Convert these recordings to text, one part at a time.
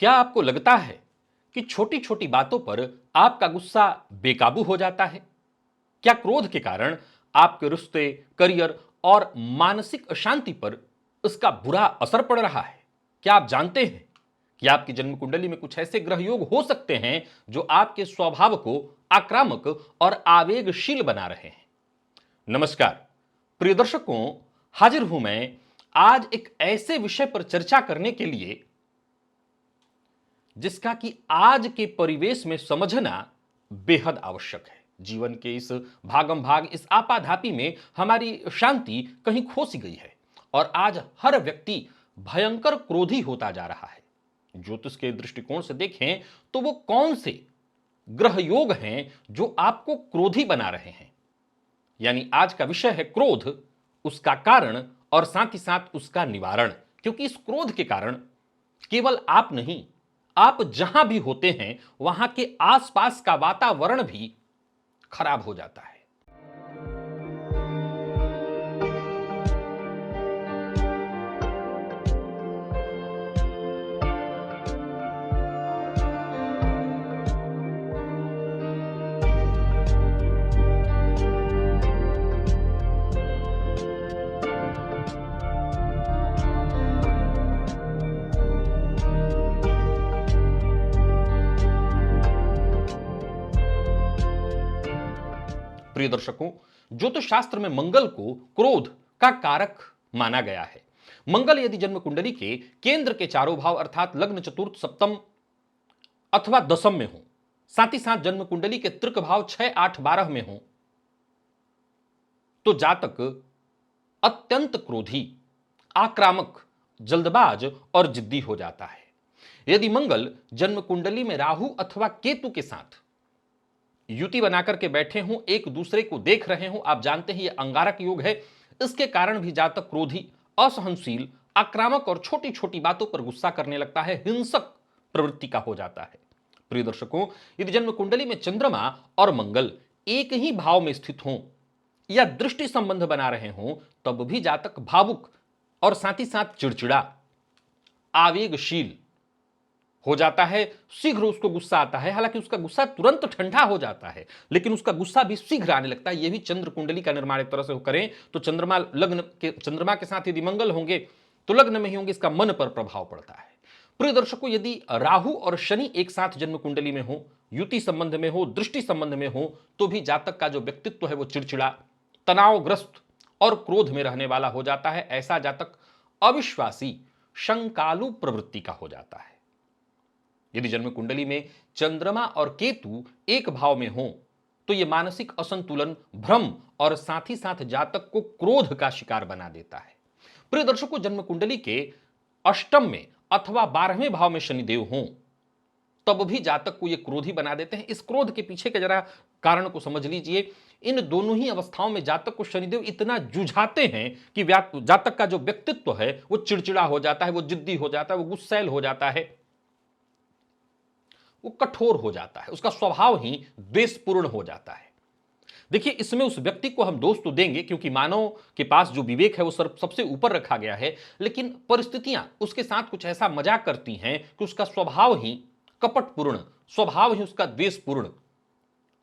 क्या आपको लगता है कि छोटी छोटी बातों पर आपका गुस्सा बेकाबू हो जाता है? क्या क्रोध के कारण आपके रिश्ते, करियर और मानसिक अशांति पर इसका बुरा असर पड़ रहा है? क्या आप जानते हैं कि आपकी जन्म कुंडली में कुछ ऐसे ग्रह योग हो सकते हैं जो आपके स्वभाव को आक्रामक और आवेगशील बना रहे हैं? नमस्कार प्रिय दर्शकों, हाजिर हूं मैं आज एक ऐसे विषय पर चर्चा करने के लिए जिसका कि आज के परिवेश में समझना बेहद आवश्यक है। जीवन के इस भागम भाग, इस आपाधापी में हमारी शांति कहीं खो सी गई है और आज हर व्यक्ति भयंकर क्रोधी होता जा रहा है। ज्योतिष के दृष्टिकोण से देखें तो वो कौन से ग्रह योग हैं जो आपको क्रोधी बना रहे हैं? यानी आज का विषय है क्रोध, उसका कारण और साथ ही साथ उसका निवारण। क्योंकि इस क्रोध के कारण केवल आप नहीं, आप जहां भी होते हैं वहां के आसपास का वातावरण भी खराब हो जाता है। प्रिय दर्शकों, ज्योतिष शास्त्र में मंगल को क्रोध का कारक माना गया है। मंगल यदि जन्म कुंडली के केंद्र के चारों भाव अर्थात लग्न, चतुर्थ, सप्तम अथवा दसम में हो, साथ ही साथ जन्म कुंडली के तृक भाव 6, 8, 12 में हो, तो जातक अत्यंत क्रोधी, आक्रामक, जल्दबाज और जिद्दी हो जाता है। यदि मंगल जन्म कुंडली में राहु अथवा केतु के साथ युति बनाकर के बैठे हों, एक दूसरे को देख रहे हों, आप जानते हैं यह अंगारक योग है। इसके कारण भी जातक क्रोधी, असहनशील, आक्रामक और छोटी छोटी बातों पर गुस्सा करने लगता है, हिंसक प्रवृत्ति का हो जाता है। प्रिय दर्शकों, यदि जन्म कुंडली में चंद्रमा और मंगल एक ही भाव में स्थित हों या दृष्टि संबंध बना रहे हों, तब भी जातक भावुक और साथ ही साथ चिड़चिड़ा, आवेगशील हो जाता है। शीघ्र उसको गुस्सा आता है, हालांकि उसका गुस्सा तुरंत ठंडा हो जाता है, लेकिन उसका गुस्सा भी शीघ्र आने लगता है। यह भी चंद्र कुंडली का निर्माण एक तरह से करें तो चंद्रमा के साथ यदि मंगल होंगे तो लग्न में ही होंगे, इसका मन पर प्रभाव पड़ता है। प्रिय दर्शकों, यदि राहु और शनि एक साथ जन्म कुंडली में हो, युति संबंध में हो, दृष्टि संबंध में हो, तो भी जातक का जो व्यक्तित्व है वो चिड़चिड़ा, तनावग्रस्त और क्रोध में रहने वाला हो जाता है। ऐसा जातक अविश्वासी, शंकालु प्रवृत्ति का हो जाता है। यदि जन्म कुंडली में चंद्रमा और केतु एक भाव में हो तो यह मानसिक असंतुलन, भ्रम और साथ ही साथ जातक को क्रोध का शिकार बना देता है। प्रिय दर्शकों, जन्म कुंडली के अष्टम में अथवा 12वें भाव में शनिदेव हों तब भी जातक को यह क्रोधी बना देते हैं। इस क्रोध के पीछे के जरा कारण को समझ लीजिए। इन दोनों ही अवस्थाओं में जातक को शनिदेव इतना जुझाते हैं कि जातक का जो व्यक्तित्व है वो चिड़चिड़ा हो जाता है, वो जिद्दी हो जाता है, वो गुस्सैल हो जाता है, वो कठोर हो जाता है, उसका स्वभाव ही द्वेषपूर्ण हो जाता है। देखिए, इसमें उस व्यक्ति को हम दोष तो देंगे क्योंकि मानव के पास जो विवेक है वो सबसे ऊपर रखा गया है, लेकिन परिस्थितियां उसके साथ कुछ ऐसा मजाक करती हैं कि उसका स्वभाव ही कपटपूर्ण, स्वभाव ही उसका द्वेषपूर्ण,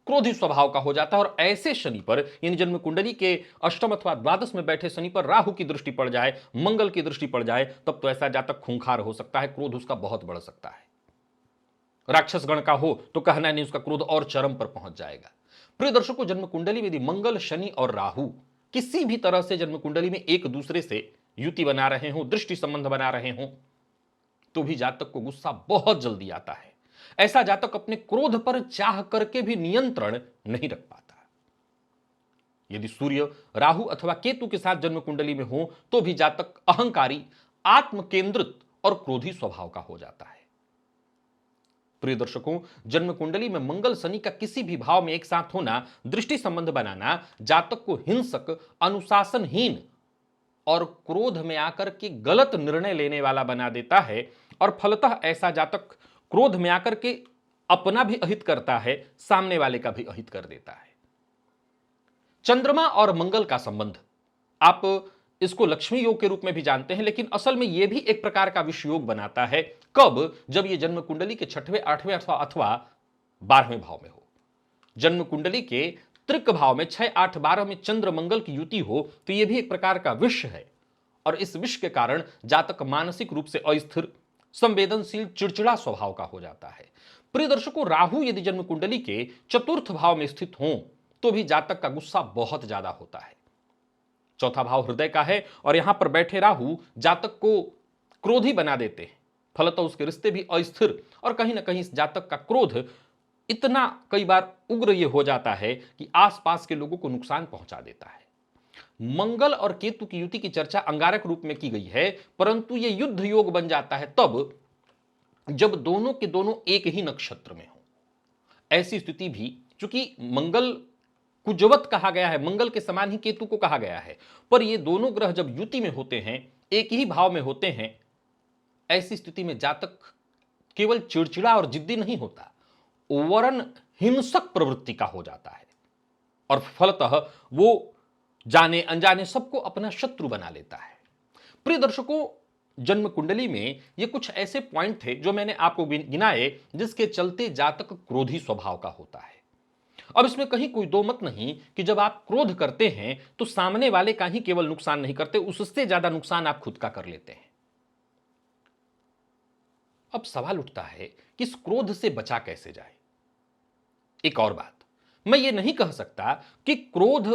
क्रोधी स्वभाव का हो जाता है। और ऐसे शनि पर, यानी जन्म कुंडली के अष्टम अथवा द्वादश में बैठे शनि पर राहु की दृष्टि पड़ जाए, मंगल की दृष्टि पड़ जाए, तब तो ऐसा जातक खूंखार हो सकता है, क्रोध उसका बहुत बढ़ सकता है। राक्षस गण का हो तो कहना नहीं, उसका क्रोध और चरम पर पहुंच जाएगा। प्रिय दर्शकों, जन्म कुंडली में यदि मंगल, शनि और राहु किसी भी तरह से जन्म कुंडली में एक दूसरे से युति बना रहे हो, दृष्टि संबंध बना रहे हो, तो भी जातक को गुस्सा बहुत जल्दी आता है। ऐसा जातक अपने क्रोध पर चाह करके भी नियंत्रण नहीं रख पाता। यदि सूर्य, राहु अथवा केतु के साथ जन्म कुंडली में हो तो भी जातक अहंकारी, आत्म केंद्रित और क्रोधी स्वभाव का हो जाता है। प्रिय दर्शकों, जन्म कुंडली में मंगल, शनि का किसी भी भाव में एक साथ होना, दृष्टि संबंध बनाना जातक को हिंसक, अनुशासनहीन और क्रोध में आकर के गलत निर्णय लेने वाला बना देता है। और फलतः ऐसा जातक क्रोध में आकर के अपना भी अहित करता है, सामने वाले का भी अहित कर देता है। चंद्रमा और मंगल का संबंध, आप इसको लक्ष्मी योग के रूप में भी जानते हैं, लेकिन असल में यह भी एक प्रकार का विष योग बनाता है। कब? जब ये जन्म कुंडली के 6वें, 8वें अथवा 12वें भाव में हो। जन्म कुंडली के त्रिक भाव में 6, 8, 12 में चंद्र मंगल की युति हो तो यह भी एक प्रकार का विष है, और इस विष के कारण जातक मानसिक रूप से अस्थिर, संवेदनशील, चिड़चिड़ा स्वभाव का हो जाता है। प्रिय दर्शकों, राहु यदि जन्म कुंडली के चतुर्थ भाव में स्थित हो तो भी जातक का गुस्सा बहुत ज्यादा होता है। चौथा भाव हृदय का है और यहां पर बैठे राहु जातक को क्रोधी बना देते हैं। फलतः उसके रिश्ते भी अस्थिर, और कहीं ना कहीं इस जातक का क्रोध इतना कई बार उग्र ये हो जाता है कि आसपास के लोगों को नुकसान पहुंचा देता है। मंगल और केतु की युति की चर्चा अंगारक रूप में की गई है, परंतु यह युद्ध योग बन जाता है तब जब दोनों के दोनों एक ही नक्षत्र में हो। ऐसी स्थिति भी, चूंकि मंगल कुजवत कहा गया है, मंगल के समान ही केतु को कहा गया है, पर ये दोनों ग्रह जब युति में होते हैं, एक ही भाव में होते हैं, ऐसी स्थिति में जातक केवल चिड़चिड़ा और जिद्दी नहीं होता, वरन हिंसक प्रवृत्ति का हो जाता है, और फलतः वो जाने अनजाने सबको अपना शत्रु बना लेता है। प्रिय दर्शकों, जन्म कुंडली में ये कुछ ऐसे पॉइंट थे जो मैंने आपको गिनाए जिसके चलते जातक क्रोधी स्वभाव का होता है। अब इसमें कहीं कोई दो मत नहीं कि जब आप क्रोध करते हैं तो सामने वाले का ही केवल नुकसान नहीं करते, उससे ज्यादा नुकसान आप खुद का कर लेते हैं। अब सवाल उठता है कि इस क्रोध से बचा कैसे जाए। एक और बात, मैं ये नहीं कह सकता कि क्रोध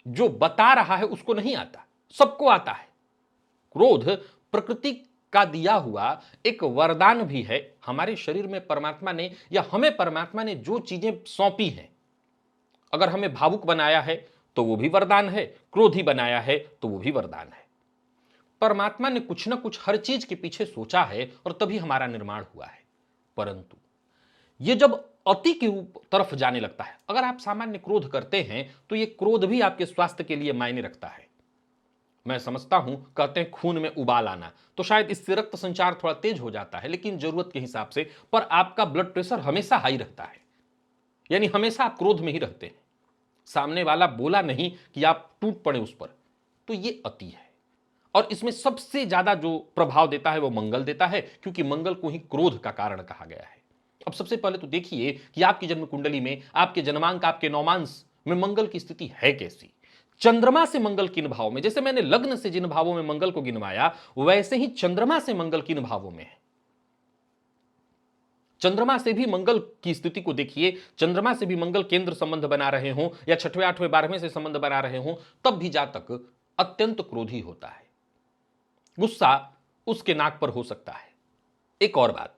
जो बता रहा है उसको नहीं आता, सबको आता है। क्रोध प्रकृति का दिया हुआ एक वरदान भी है। हमारे शरीर में परमात्मा ने, या हमें परमात्मा ने जो चीजें सौंपी हैं, अगर हमें भावुक बनाया है तो वो भी वरदान है, क्रोधी बनाया है तो वो भी वरदान है। परमात्मा ने कुछ ना कुछ हर चीज के पीछे सोचा है और तभी हमारा निर्माण हुआ है। परंतु ये जब अति की तरफ जाने लगता है, अगर आप सामान्य क्रोध करते हैं तो ये क्रोध भी आपके स्वास्थ्य के लिए मायने रखता है। मैं समझता हूं, कहते हैं खून में उबाल आना, तो शायद इससे रक्त संचार थोड़ा तेज हो जाता है, लेकिन जरूरत के हिसाब से। पर आपका ब्लड प्रेशर हमेशा हाई रहता है, यानी हमेशा आप क्रोध में ही रहते हैं। सामने वाला बोला नहीं कि आप टूट पड़े उस पर, तो ये अति है। और इसमें सबसे ज्यादा जो प्रभाव देता है वो मंगल देता है, क्योंकि मंगल को ही क्रोध का कारण कहा गया है। अब सबसे पहले तो देखिए कि आपकी जन्म कुंडली में, आपके जन्मांक, आपके नौमांश में मंगल की स्थिति है कैसी। चंद्रमा से मंगल किन भाव में, जैसे मैंने लग्न से जिन भावों में मंगल को गिनवाया, वैसे ही चंद्रमा से मंगल किन भावों में है। चंद्रमा से भी मंगल की स्थिति को देखिए। चंद्रमा से भी मंगल केंद्र संबंध बना रहे हो, या 6वें, 8वें, 12वें से संबंध बना रहे हो, तब भी जातक अत्यंत क्रोधी होता है। गुस्सा उसके नाक पर हो सकता है। एक और बात,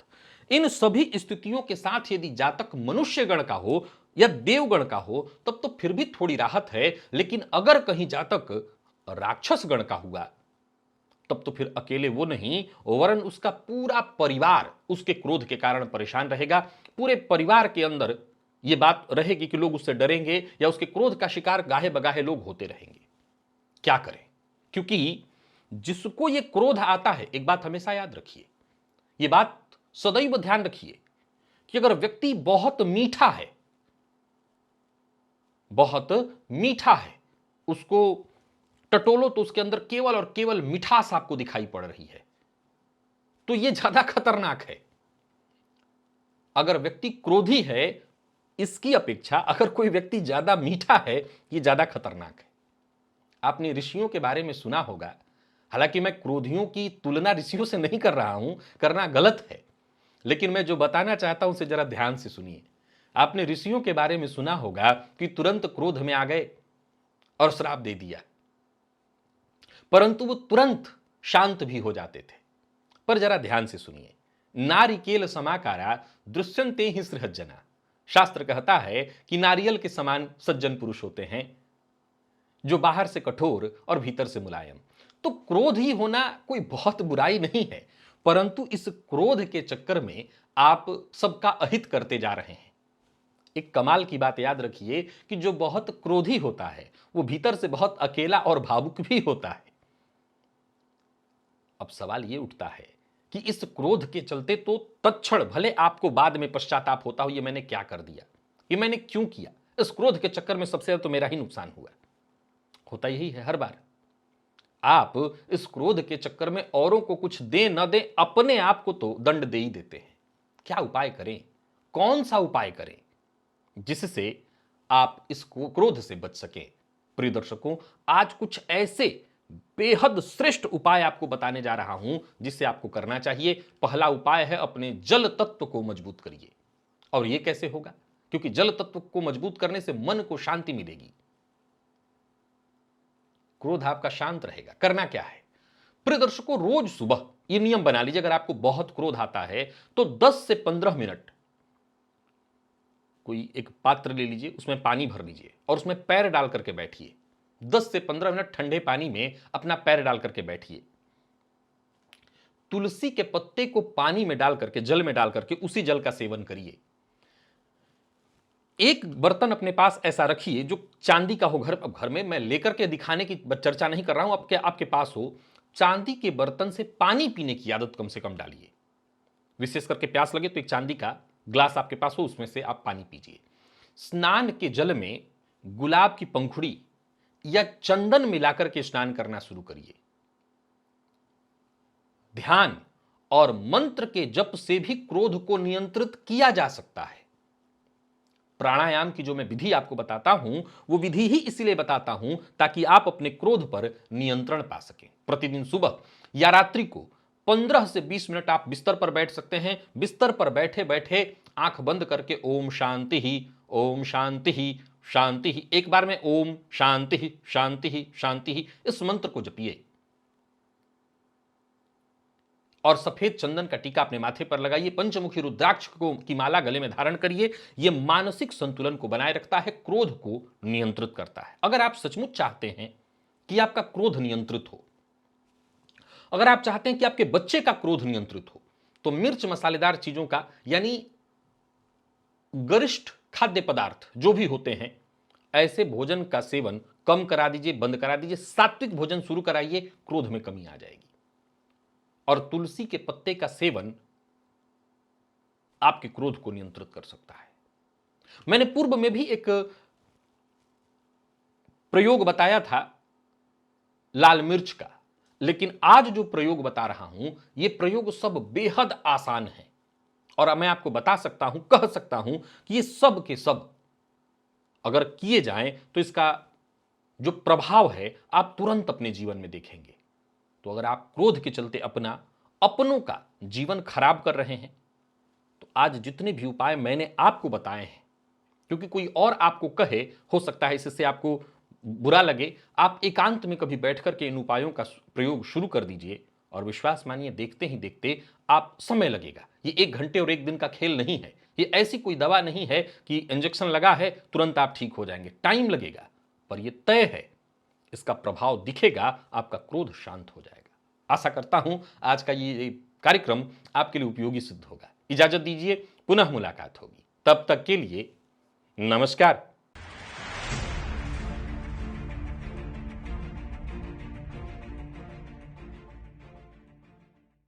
इन सभी स्थितियों के साथ यदि जातक मनुष्य गण का हो या देवगण का हो तब तो फिर भी थोड़ी राहत है, लेकिन अगर कहीं जातक राक्षस गण का हुआ तब तो फिर अकेले वो नहीं, वरन उसका पूरा परिवार उसके क्रोध के कारण परेशान रहेगा। पूरे परिवार के अंदर ये बात रहेगी कि लोग उससे डरेंगे, या उसके क्रोध का शिकार गाहे बगाहे लोग होते रहेंगे। क्या करें? क्योंकि जिसको ये क्रोध आता है, एक बात हमेशा याद रखिए, ये बात सदैव ध्यान रखिए कि अगर व्यक्ति बहुत मीठा है, बहुत मीठा है, उसको टटोलो तो उसके अंदर केवल और केवल मिठास आपको दिखाई पड़ रही है, तो यह ज्यादा खतरनाक है। अगर व्यक्ति क्रोधी है, इसकी अपेक्षा अगर कोई व्यक्ति ज्यादा मीठा है, यह ज्यादा खतरनाक है। आपने ऋषियों के बारे में सुना होगा, हालांकि मैं क्रोधियों की तुलना ऋषियों से नहीं कर रहा हूं, करना गलत है, लेकिन मैं जो बताना चाहता हूं उसे जरा ध्यान से सुनिए। आपने ऋषियों के बारे में सुना होगा कि तुरंत क्रोध में आ गए और श्राप दे दिया, परंतु वो तुरंत शांत भी हो जाते थे। पर जरा ध्यान से सुनिए, नारिकेल समाकारा दृश्यन्ते हि सृहज्जना। शास्त्र कहता है कि नारियल के समान सज्जन पुरुष होते हैं, जो बाहर से कठोर और भीतर से मुलायम। तो क्रोध ही होना कोई बहुत बुराई नहीं है, परंतु इस क्रोध के चक्कर में आप सबका अहित करते जा रहे हैं। एक कमाल की बात याद रखिए कि जो बहुत क्रोधी होता है वो भीतर से बहुत अकेला और भावुक भी होता है। अब सवाल ये उठता है कि इस क्रोध के चलते तो तत्क्षण भले आपको बाद में पश्चाताप होता हो, ये मैंने क्या कर दिया, ये मैंने क्यों किया, इस क्रोध के चक्कर में सबसे ज्यादा तो मेरा ही नुकसान हुआ। होता यही है हर बार। आप इस क्रोध के चक्कर में औरों को कुछ दें न दें, अपने आप को तो दंड दे ही देते हैं। क्या उपाय करें, कौन सा उपाय करें जिससे आप इस क्रोध से बच सकें? प्रिय दर्शकों, आज कुछ ऐसे बेहद श्रेष्ठ उपाय आपको बताने जा रहा हूं जिससे आपको करना चाहिए। पहला उपाय है, अपने जल तत्व को मजबूत करिए। और यह कैसे होगा? क्योंकि जल तत्व को मजबूत करने से मन को शांति मिलेगी, क्रोध आपका शांत रहेगा। करना क्या है प्रिय दर्शकों? रोज सुबह यह नियम बना लीजिए, अगर आपको बहुत क्रोध आता है तो 10 से 15 मिनट कोई एक पात्र ले लीजिए, उसमें पानी भर लीजिए और उसमें पैर डाल करके बैठिए। 10 से 15 मिनट ठंडे पानी में अपना पैर डाल करके बैठिए। तुलसी के पत्ते को पानी में डाल करके, जल में डाल करके उसी जल का सेवन करिए। एक बर्तन अपने पास ऐसा रखिए जो चांदी का हो। घर में मैं लेकर के दिखाने की चर्चा नहीं कर रहा हूं, आपके पास हो, चांदी के बर्तन से पानी पीने की आदत कम से कम डालिए। विशेष करके प्यास लगे तो एक चांदी का ग्लास आपके पास हो, उसमें से आप पानी पीजिए। स्नान के जल में गुलाब की पंखुड़ी या चंदन मिलाकर के स्नान करना शुरू करिए। ध्यान और मंत्र के जप से भी क्रोध को नियंत्रित किया जा सकता है। प्राणायाम की जो मैं विधि आपको बताता हूं, वो विधि ही इसलिए बताता हूं ताकि आप अपने क्रोध पर नियंत्रण पा सकें। प्रतिदिन सुबह या रात्रि को 15 से 20 मिनट आप बिस्तर पर बैठ सकते हैं। बिस्तर पर बैठे बैठे आंख बंद करके ओम शांति ही, ओम शांति ही, शांति ही, एक बार में ओम शांति ही, शांति ही, शांति ही, इस मंत्र को जपिए और सफेद चंदन का टीका अपने माथे पर लगाइए। पंचमुखी रुद्राक्ष को की माला गले में धारण करिए। यह मानसिक संतुलन को बनाए रखता है, क्रोध को नियंत्रित करता है। अगर आप सचमुच चाहते हैं कि आपका क्रोध नियंत्रित हो, अगर आप चाहते हैं कि आपके बच्चे का क्रोध नियंत्रित हो, तो मिर्च मसालेदार चीजों का, यानी गरिष्ठ खाद्य पदार्थ जो भी होते हैं, ऐसे भोजन का सेवन कम करा दीजिए, बंद करा दीजिए। सात्विक भोजन शुरू कराइए, क्रोध में कमी आ जाएगी। और तुलसी के पत्ते का सेवन आपके क्रोध को नियंत्रित कर सकता है। मैंने पूर्व में भी एक प्रयोग बताया था लाल मिर्च का, लेकिन आज जो प्रयोग बता रहा हूं, यह प्रयोग सब बेहद आसान है और मैं आपको बता सकता हूं, कह सकता हूं कि ये सब के सब अगर किए जाएं तो इसका जो प्रभाव है आप तुरंत अपने जीवन में देखेंगे। तो अगर आप क्रोध के चलते अपनों का जीवन खराब कर रहे हैं, तो आज जितने भी उपाय मैंने आपको बताए हैं, क्योंकि कोई और आपको कहे, हो सकता है इससे आपको बुरा लगे, आप एकांत में कभी बैठ करके इन उपायों का प्रयोग शुरू कर दीजिए और विश्वास मानिए, देखते ही देखते आप, समय लगेगा। ये 1 घंटे और 1 दिन का खेल नहीं है। ये ऐसी कोई दवा नहीं है कि इंजेक्शन लगा है तुरंत आप ठीक हो जाएंगे। टाइम लगेगा, पर यह तय है, इसका प्रभाव दिखेगा, आपका क्रोध शांत हो जाएगा। आशा करता हूं आज का ये कार्यक्रम आपके लिए उपयोगी सिद्ध होगा। इजाजत दीजिए, पुनः मुलाकात होगी। तब तक के लिए नमस्कार।